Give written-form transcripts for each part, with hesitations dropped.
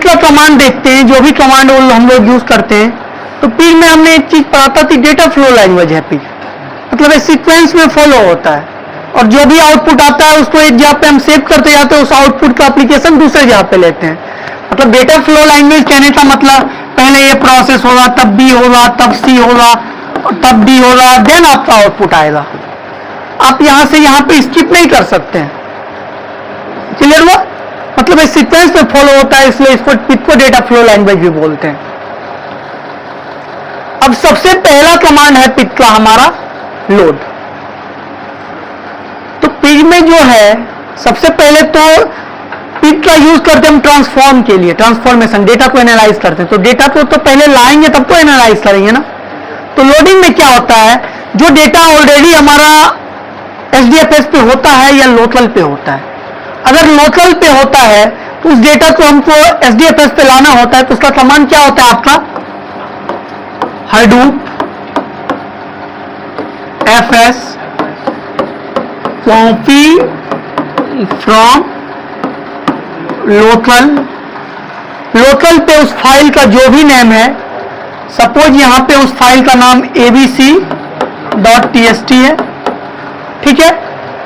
का कमांड देखते हैं, जो भी कमांड हम लोग यूज करते हैं, तो पिग में हमने एक चीज पढ़ा था कि डेटा फ्लो लैंग्वेज है पिग, मतलब एक सीक्वेंस में फॉलो होता है और जो भी आउटपुट आता है उसको एक जगह पे हम सेव करते जाते हैं, उस आउटपुट का एप्लीकेशन दूसरे जगह पे लेते हैं। मतलब डेटा फ्लो लैंग्वेज कहने का मतलब पहले ये प्रोसेस होगा, तब बी होगा, तब सी होगा, तब डी होगा, देन आपका आउटपुट आएगा। आप यहां से यहां पे स्किप नहीं कर सकते हैं। क्लियर हुआ? मतलब इस सीक्वेंस में फॉलो होता है, इसलिए इसको पिग को डेटा फ्लो लैंग्वेज भी बोलते हैं। अब सबसे पहला कमांड है पिग का हमारा लोड। तो पिग में जो है सबसे पहले तो पिग का यूज करते हैं हम ट्रांसफॉर्म के लिए, ट्रांसफॉर्मेशन, डेटा को एनालाइज करते हैं। तो डेटा को तो पहले लाएंगे तब तो एनालाइज करेंगे ना। तो लोडिंग में क्या होता है, जो डेटा ऑलरेडी हमारा एसडीएफएस पे होता है या लोकल पे होता है, अगर लोकल पे होता है तो उस डेटा को हमको एसडीएफएस पे लाना होता है, तो उसका कमांड क्या होता है आपका, Hadoop fs copy from local पे उस फाइल का जो भी नेम है, सपोज यहां पे उस फाइल का नाम abc.txt है, ठीक है।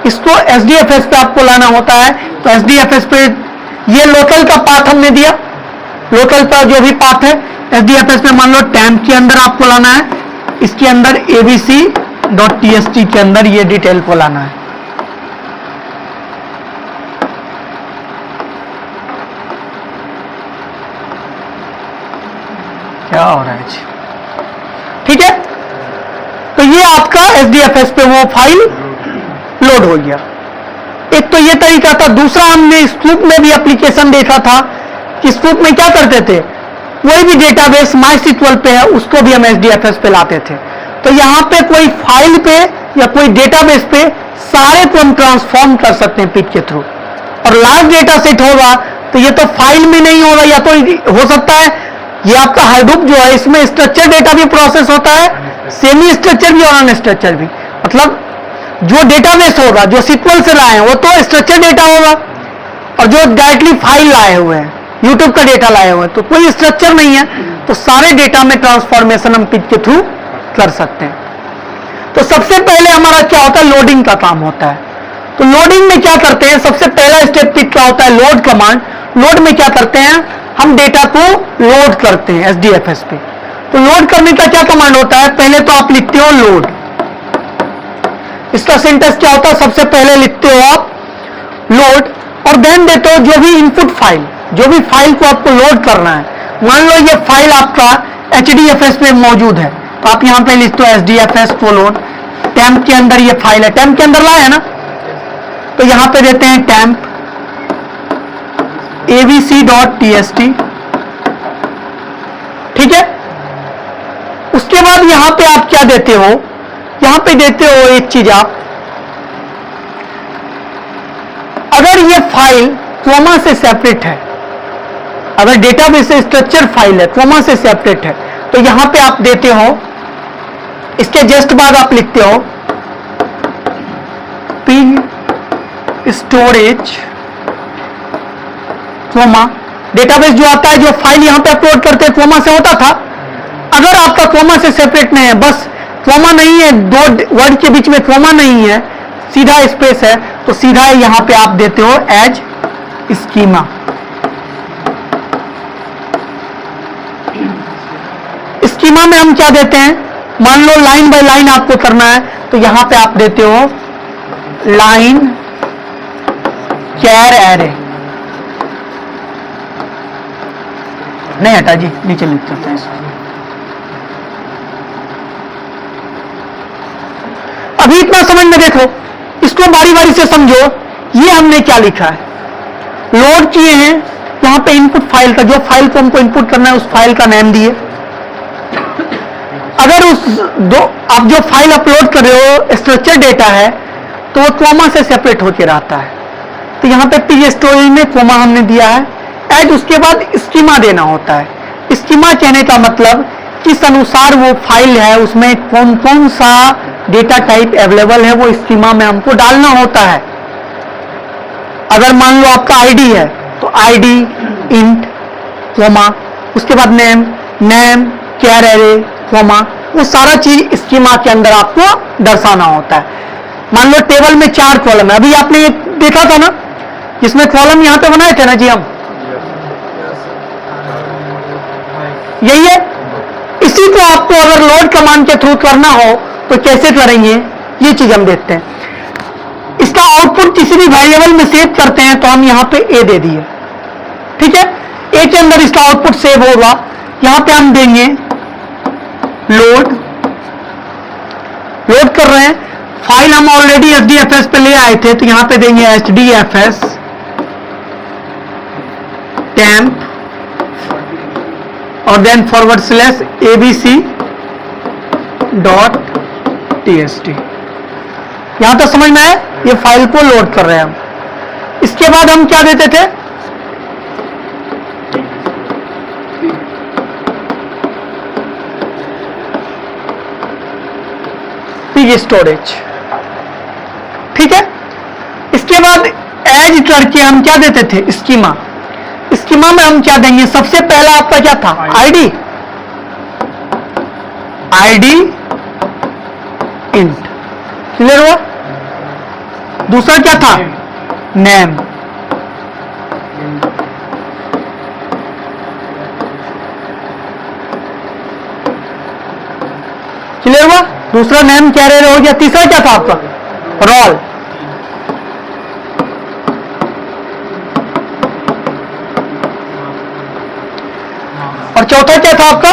इसको एसडीएफएस पे आपको लाना होता है, तो एसडीएफएस पे ये लोकल का पाथ हमने दिया, लोकल पर जो भी पाथ है एसडीएफएस पे मान लो टैम्प के अंदर आपको लाना है, इसके अंदर abc.txt के अंदर ये डिटेल को लाना है। क्या हो रहा है जी, ठीक है। तो ये आपका एसडीएफएस पे वो फाइल लोड हो गया। एक तो ये तरीका था। दूसरा हमने स्कूप में भी एप्लीकेशन देखा था कि स्कूप में क्या करते थे, कोई भी डेटाबेस माइस्क्ल पे है उसको भी हम एसडीएफएस पे लाते थे। तो यहाँ पे कोई फाइल पे या कोई डेटाबेस पे सारे को हम ट्रांसफॉर्म कर सकते हैं पिग के थ्रू। और लार्ज डेटा सेट होगा तो ये तो फाइल में नहीं होगा, या तो हो सकता है ये आपका Hadoop जो है इसमें स्ट्रक्चर डेटा भी प्रोसेस होता है, सेमी स्ट्रक्चर भी और अनस्ट्रक्चर भी। मतलब जो डेटाबेस होगा जो सीक्वल से लाए हैं वो तो स्ट्रक्चर डेटा होगा, और जो डायरेक्टली फाइल लाए हुए हैं, यूट्यूब का डेटा लाए हुए हैं, तो कोई स्ट्रक्चर नहीं है, तो सारे डेटा में ट्रांसफॉर्मेशन हम पिग के थ्रू कर सकते हैं। तो सबसे पहले हमारा क्या होता है, लोडिंग का काम होता है। तो लोडिंग में क्या करते हैं, सबसे पहला स्टेप पिग का होता है लोड कमांड। लोड में क्या करते हैं, हम डेटा को लोड करते हैं एसडीएफएस पे। तो लोड करने का क्या कमांड होता है, पहले तो आप लिखते हो लोड, इसका सिंटेक्स क्या होता है, सबसे पहले लिखते हो आप लोड और देन देते हो जो भी इनपुट फाइल, जो भी फाइल को आपको लोड करना है। मान लो ये फाइल आपका एचडीएफएस पे मौजूद है, तो आप यहां पे लिखते हो एसडीएफएस कोलोन टैम्प के अंदर ये फाइल है, टैम्प के अंदर लाए है ना, तो यहां पे देते हैं टैम्प abc.txt, ठीक है। उसके बाद यहां पे आप क्या देते हो, यहां पे देते हो एक चीज आप, अगर ये फाइल कोमा से सेपरेट है, अगर डेटाबेस से स्ट्रक्चर फाइल है कोमा से सेपरेट है, तो यहां पे आप देते हो, इसके जस्ट बाद आप लिखते हो पिग स्टोरेज कोमा। डेटाबेस जो आता है, जो फाइल यहां पे अपलोड करते हैं कोमा से होता था, अगर आपका कोमा से सेपरेट नहीं है, बस कोमा नहीं है, दो वर्ड के बीच में कोमा नहीं है, सीधा स्पेस है, तो सीधा यहां पे आप देते हो एज स्कीमा। स्कीमा में हम क्या देते हैं, मान लो लाइन बाय लाइन आपको करना है, तो यहां पे आप देते हो लाइन कैर एरे, नहीं हटा जी, नीचे लिख सकते हैं। अभी इतना समझ में देखो, इसको बारी बारी से समझो। ये हमने क्या लिखा है, लोड किए हैं, यहां पे इनपुट फाइल का, जो फाइल को हमको इनपुट करना है उस फाइल का नेम दिए। अगर उस आप जो फाइल अपलोड कर रहे हो स्ट्रक्चर डेटा है, तो वो कोमा से सेपरेट होकर रहता है, तो यहां पे पिग स्टोरेज में कोमा हमने दिया है एड, उसके बाद स्कीमा देना होता है। स्कीमा कहने का मतलब किस अनुसार वो फाइल है, उसमें कौन कौन सा डेटा टाइप अवेलेबल है, वो स्कीमा में हमको डालना होता है। अगर मान लो आपका आईडी है, तो आईडी इंट कॉमा, उसके बाद नेम, नेम कैर एरे कॉमा, वो सारा चीज स्कीमा के अंदर आपको दर्शाना होता है। मान लो टेबल में 4 कॉलम है, अभी आपने ये देखा था ना, जिसमें कॉलम यहां पे बनाए थे ना जी हम, यही है। इसी को आपको अगर लोड कमांड के थ्रू करना हो तो कैसे करेंगे, ये चीज हम देखते हैं। इसका आउटपुट किसी भी वेरिएबल में सेव करते हैं तो हम यहां पे ए दे दिए, ठीक है। ए के अंदर इसका आउटपुट सेव होगा, यहां पे हम देंगे लोड, लोड कर रहे हैं। फाइल हम ऑलरेडी एसडीएफएस पे ले आए थे तो यहां पे देंगे एसडीएफएस टेम्प और then forward slash abc dot txt। यहां तक समझ में आया, ये फाइल को लोड कर रहे हैं हम। इसके बाद हम क्या देते थे, पिग स्टोरेज, ठीक है। इसके बाद एज करके हम क्या देते थे, स्कीमा। स्कीमा में हम क्या देंगे, सबसे पहला आपका क्या था, आईडी, आईडी इंट, क्लियर हुआ। दूसरा क्या था, नेम, क्लियर हुआ। दूसरा नेम कैरियर हो गया। तीसरा क्या था आपका, रोल, और चौथा क्या था आपका,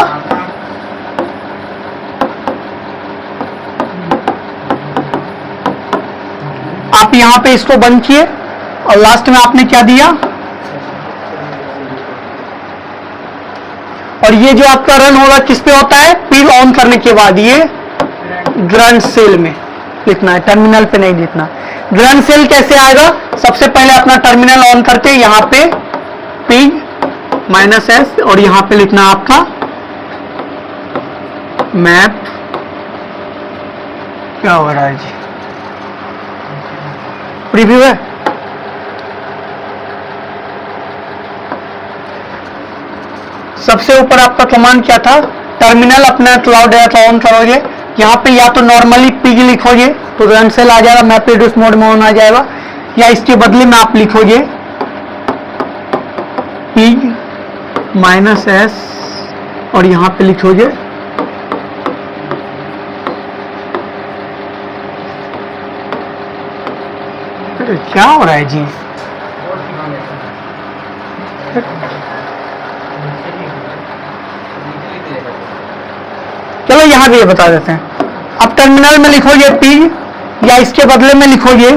आप यहां पे इसको बंद किए और लास्ट में आपने क्या दिया, और ये जो आपका रन होगा किस पे होता है, पिग ऑन करने के बाद ये ग्रंट सेल में लिखना है, टर्मिनल पे नहीं लिखना। ग्रंट सेल कैसे आएगा, सबसे पहले अपना टर्मिनल ऑन करके यहां पे पिग -s और यहां पे लिखना आपका मैप, क्या हो रहा है जी, प्रीव्यू है। सबसे ऊपर आपका कमांड क्या था, टर्मिनल अपना क्लाउड डाटा ऑन करोगे, यहाँ पे या तो नॉर्मली पिग लिखोगे तो रन सेल आ जाएगा, मैप रिड्यूस मोड में ऑन आ जाएगा, या इसके बदले में आप लिखोगे पिग -s और यहां पे लिखोगे अरे क्या हो रहा है जी, चलो यहां भी ये बता देते हैं। अब टर्मिनल में लिखोगे पिग या इसके बदले में लिखोगे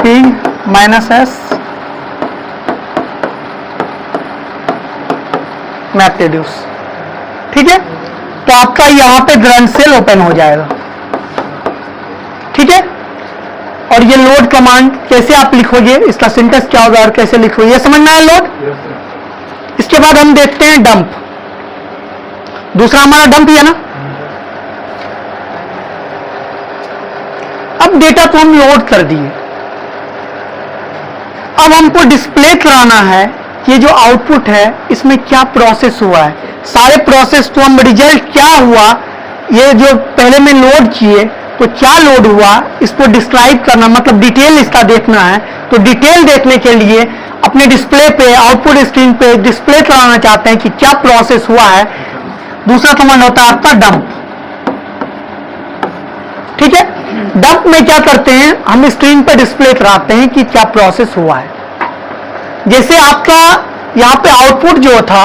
पिग -s मैप रिड्यूस, ठीक है। तो आपका यहां पे ग्रंट सेल ओपन हो जाएगा, ठीक है। और ये लोड कमांड कैसे आप लिखोगे, इसका सिंटेक्स क्या होगा और कैसे लिखोगे, ये समझ में आया लोड। इसके बाद हम देखते हैं डंप, दूसरा हमारा डंप ही है ना। अब डेटा को हम लोड कर दिए, अब हमको डिस्प्ले कराना है ये जो आउटपुट है इसमें क्या प्रोसेस हुआ है, सारे प्रोसेस को हम रिजल्ट क्या हुआ, ये जो पहले में लोड किए तो क्या लोड हुआ, इसको डिस्क्राइब करना, मतलब डिटेल इसका देखना है। तो डिटेल देखने के लिए अपने डिस्प्ले पे, आउटपुट स्क्रीन पे डिस्प्ले कराना चाहते हैं कि क्या प्रोसेस हुआ है। दूसरा कमांड होता है आपका डंप, ठीक है। डंप में क्या करते हैं, हम स्क्रीन पे डिस्प्ले कराते हैं कि क्या प्रोसेस हुआ है। जैसे आपका यहाँ पे आउटपुट जो था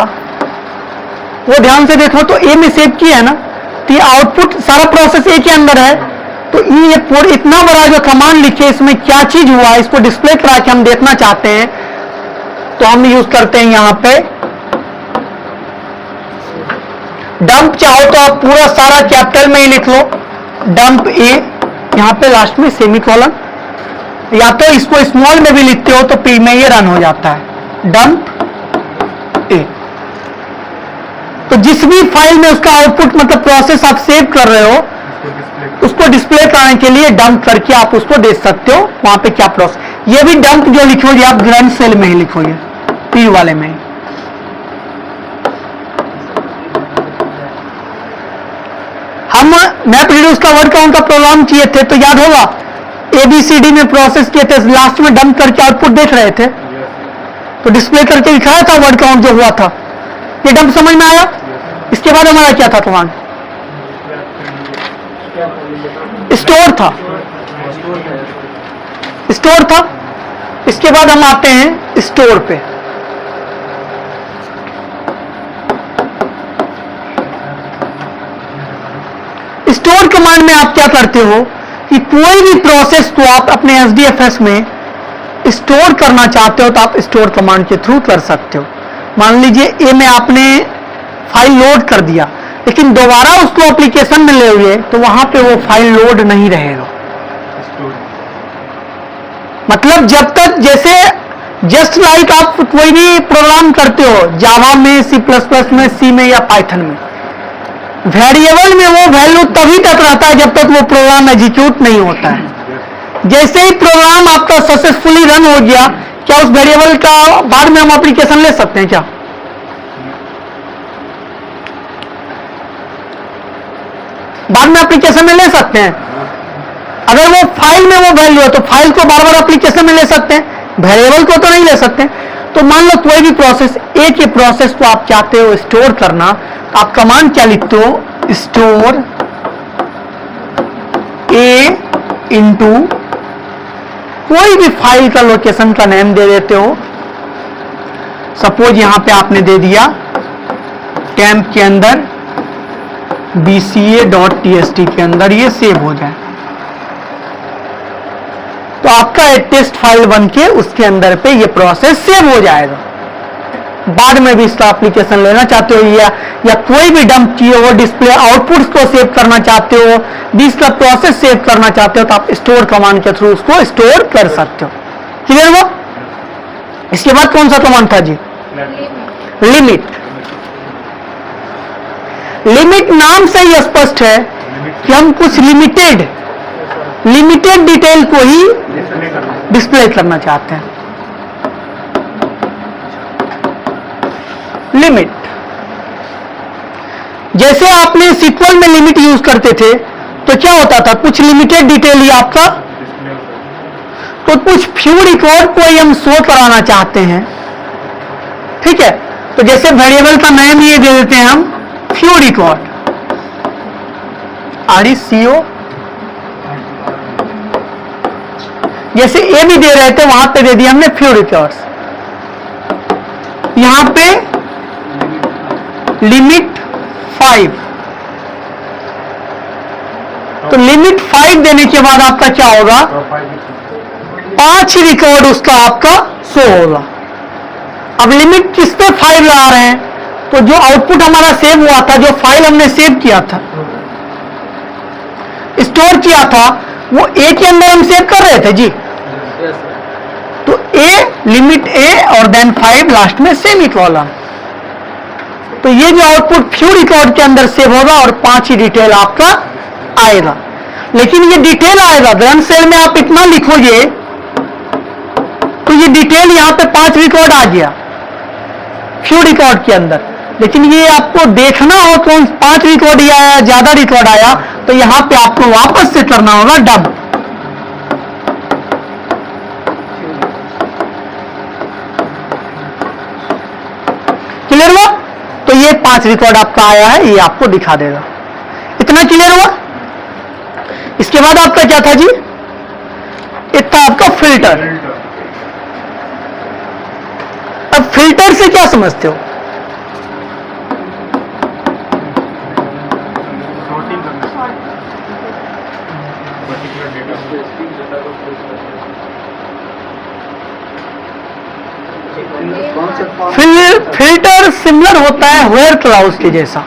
वो ध्यान से देखो तो ए में सेव किया है ना, तो ये आउटपुट सारा प्रोसेस ए के अंदर है। तो ये पूरा इतना बड़ा जो कमांड लिखे इसमें क्या चीज हुआ है इसको डिस्प्ले करा के हम देखना चाहते हैं, तो हम यूज करते हैं यहाँ पे डंप। चाहो तो आप पूरा सारा कैपिटल में ही लिख लो, डंप ए, यहाँ पे लास्ट में सेमीकोलन, या तो इसको स्मॉल में भी लिखते हो तो पी में ये रन हो जाता है, डंप ए। तो जिस भी फाइल में उसका आउटपुट मतलब प्रोसेस आप सेव कर रहे हो उसको डिस्प्ले कराने के लिए डंप करके आप उसको देख सकते हो वहां पे क्या प्रोसेस। ये भी डंप जो लिखोगे आप ग्रैंड सेल में ही लिखोगे, पी वाले में। हम मैप रिड्यूस का वर्ड काउंट का प्रोग्राम किए थे तो याद होगा, ABCD में प्रोसेस किए थे, लास्ट में डंप करके आउटपुट देख रहे थे, तो डिस्प्ले करके दिखाया था वर्ड काउंट जो हुआ था। ये डंप समझ में आया? इसके बाद हमारा क्या था प्लान? स्टोर था, स्टोर था। इसके बाद हम आते हैं स्टोर पे। स्टोर कमांड में आप क्या करते हो कि कोई भी प्रोसेस को आप अपने SDFS में स्टोर करना चाहते हो तो आप स्टोर कमांड के थ्रू कर सकते हो। मान लीजिए ए में आपने फाइल लोड कर दिया, लेकिन दोबारा उसको एप्लीकेशन में ले हुए तो वहां पे वो फाइल लोड नहीं रहेगा। मतलब जब तक, जैसे जस्ट लाइक आप कोई भी प्रोग्राम करते हो जावा में, C++ में, सी में या पाइथन में, वेरिएबल में वो वैल्यू तभी तक रहता है जब तक वो प्रोग्राम एग्जीक्यूट नहीं होता है। जैसे ही प्रोग्राम आपका सक्सेसफुली रन हो गया, क्या उस वेरिएबल का बाद में हम एप्लीकेशन ले सकते हैं क्या? बाद में एप्लीकेशन में ले सकते हैं। अगर वो फाइल में वो वैल्यू है तो फाइल को बार बार एप्लीकेशन में ले सकते हैं, वेरिएबल को तो नहीं ले सकते। तो मान लो कोई भी प्रोसेस, एक ही प्रोसेस को आप चाहते हो स्टोर करना, तो आप कमांड क्या लिखते हो? स्टोर ए इंटू कोई भी फाइल का लोकेशन का नेम दे देते हो। सपोज यहां पे आपने दे दिया टेम्प के अंदर bca.txt के अंदर ये सेव हो जाए, तो आपका एक टेस्ट फाइल बन के उसके अंदर पे ये प्रोसेस सेव हो जाएगा। बाद में भी इसका एप्लीकेशन लेना चाहते हो या कोई भी डंप किए हो डिस्प्ले आउटपुट्स को सेव करना चाहते हो, भी इसका प्रोसेस सेव करना चाहते हो, तो आप स्टोर कमांड के थ्रू उसको स्टोर कर सकते हो। क्लियर हुआ? इसके बाद कौन सा कमांड था जी? लिमिट। लिमिट नाम से ही स्पष्ट है कि हम कुछ लिमिटेड डिटेल को ही डिस्प्ले करना चाहते हैं। लिमिट, जैसे आपने SQL में लिमिट यूज करते थे तो क्या होता था? कुछ लिमिटेड डिटेल ही आपका, तो कुछ फ्यू रिकॉर्ड को ही हम शो कराना चाहते हैं। ठीक है, तो जैसे वेरिएबल का नाम ये दे देते हैं हम फ्यू रिकॉर्ड, RECO। जैसे ए भी दे रहे थे वहां पे दे दिया हमने फ्यू रिकॉर्ड्स। यहां पे लिमिट 5, तो लिमिट 5 देने के बाद आपका क्या होगा? 5 रिकॉर्ड उसका आपका शो होगा। अब लिमिट किस पे 5 ला रहे हैं? तो जो आउटपुट हमारा सेव हुआ था, जो फाइल हमने सेव किया था, स्टोर किया था, वो ए के अंदर हम सेव कर रहे थे जी। तो ए, लिमिट ए और देन 5 लास्ट में सेमी कॉलम। तो ये जो आउटपुट फ्यू रिकॉर्ड के अंदर सेव होगा और 5 ही डिटेल आपका आएगा। लेकिन ये डिटेल आएगा, ग्रैंड सेल में आप इतना लिखोगे तो ये डिटेल यहां पे 5 रिकॉर्ड आ गया फ्यू रिकॉर्ड के अंदर। लेकिन ये आपको देखना हो कौन 5 रिकॉर्ड आया, ज्यादा रिकॉर्ड आया, तो यहां पे आपको वापस से करना होगा डंप। क्लियर हुआ? तो ये 5 रिकॉर्ड आपका आया है, ये आपको दिखा देगा। इतना क्लियर हुआ? इसके बाद आपका क्या था जी? इतना आपका फिल्टर। अब फिल्टर से क्या समझते हो? फिल्टर सिमिलर होता है वेयर क्लाउज के जैसा।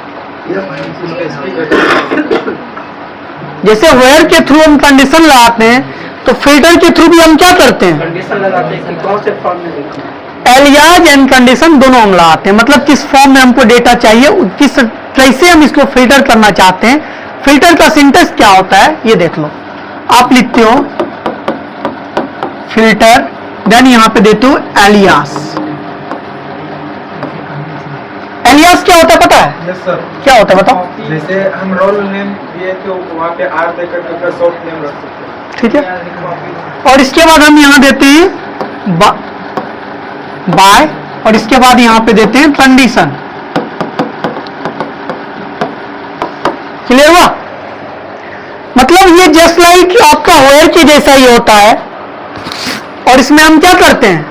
जैसे वेयर के थ्रू हम कंडीशन लगाते हैं, तो फिल्टर के थ्रू भी हम क्या करते हैं? कंडीशन लगाते हैं कि कौन से फॉर्म में देखना है। एलियाज एंड कंडीशन दोनों हम लगाते हैं, मतलब किस फॉर्म में हमको डेटा चाहिए, किस कैसे हम इसको फिल्टर करना चाहते हैं। फिल्टर का सिंटेक्स क्या होता है ये देख लो। आप लिखते हो फिल्टर, देन यहां पे देते हो एलियास। एलियास क्या होता है पता है? Yes sir. क्या होता है बताओ? जैसे हम रोल नेम दिए तो वहाँ पे आर देकर के अपना शॉर्ट नेम रख सकते हैं। ठीक है। और इसके बाद हम यहां देते हैं बाय, और इसके बाद यहां पे देते हैं कंडीशन। क्लियर हुआ? मतलब ये जस्ट लाइक आपका वेयर के जैसा ही होता है, और इसमें हम क्या करते हैं?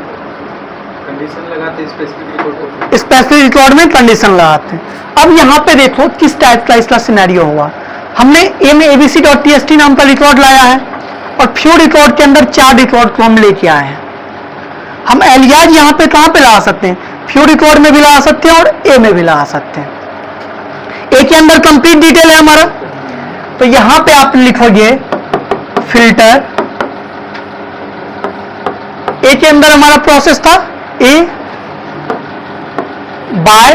कंडीशन लगाते हैं स्पेसिफिक रिकॉर्ड। स्पेसिफिक रिकॉर्ड में कंडीशन लगाते हैं। अब यहां पे देखो किस टाइप का इसका सिनेरियो हुआ। हमने ए में abc.txt नाम का रिकॉर्ड लाया है, और फ्यू रिकॉर्ड के अंदर 4 रिकॉर्ड को हम लेके आए हैं। हम एलियाज यहां पे कहां पे लगा सकते हैं? फ्यू रिकॉर्ड में भी लगा सकते हैं और ए में भी लगा सकते हैं। ए के अंदर कंप्लीट डिटेल है हमारा, तो यहां पे आप लिखोगे फिल्टर। ए के अंदर हमारा प्रोसेस था ए बाय,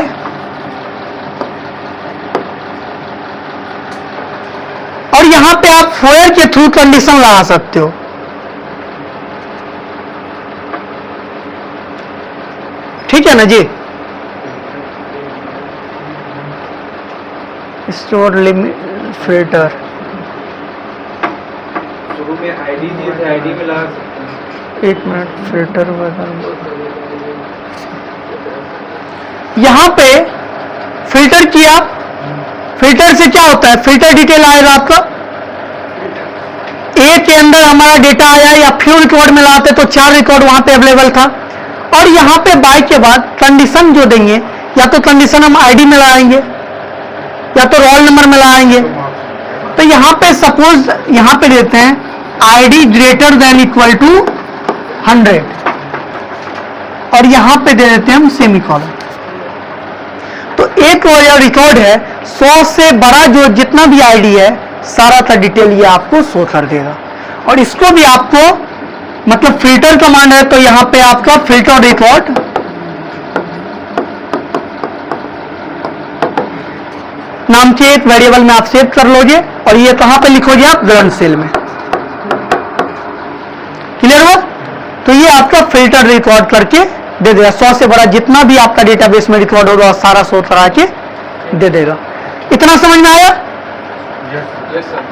और यहां पे आप फोयर के थ्रू कंडीशन लगा सकते हो। ठीक है ना जी? स्टोर लिमिट फिल्टर, शुरू में आईडी दिए थे, आईडी में लगा सकते हैं। 1 मिनट, फिल्टर यहां पे फिल्टर किया। फिल्टर से क्या होता है? फिल्टर डिटेल आएगा आपका। ए के अंदर हमारा डेटा आया, या फ्यू रिकॉर्ड में लाते तो 4 रिकॉर्ड वहां पे अवेलेबल था, और यहां पे बाय के बाद कंडीशन जो देंगे, या तो कंडीशन हम आईडी में लगाएंगे या तो रोल नंबर में लगाएंगे। तो यहां पे सपोज यहां पे देते हैं ID greater than equal to 100, और यहां पे दे देते हैं हम सेमीकोलन। तो एक रिकॉर्ड है 100 से बड़ा, जो जितना भी आईडी है सारा का डिटेल ये आपको शो कर देगा। और इसको भी आपको मतलब फिल्टर कमांड है, तो यहां पे आपका फिल्टर रिकॉर्ड नाम के एक वेरिएबल में आप सेव कर लोगे, और ये कहां पे लिखोगे आप? ग्रंथ सेल में। क्लियर हुआ? तो ये आपका फिल्टर रिकॉर्ड करके दे देगा। 100 से बड़ा जितना भी आपका डेटाबेस में रिकॉर्ड होगा सारा शो करा के दे देगा। इतना समझ में आया? Yes sir.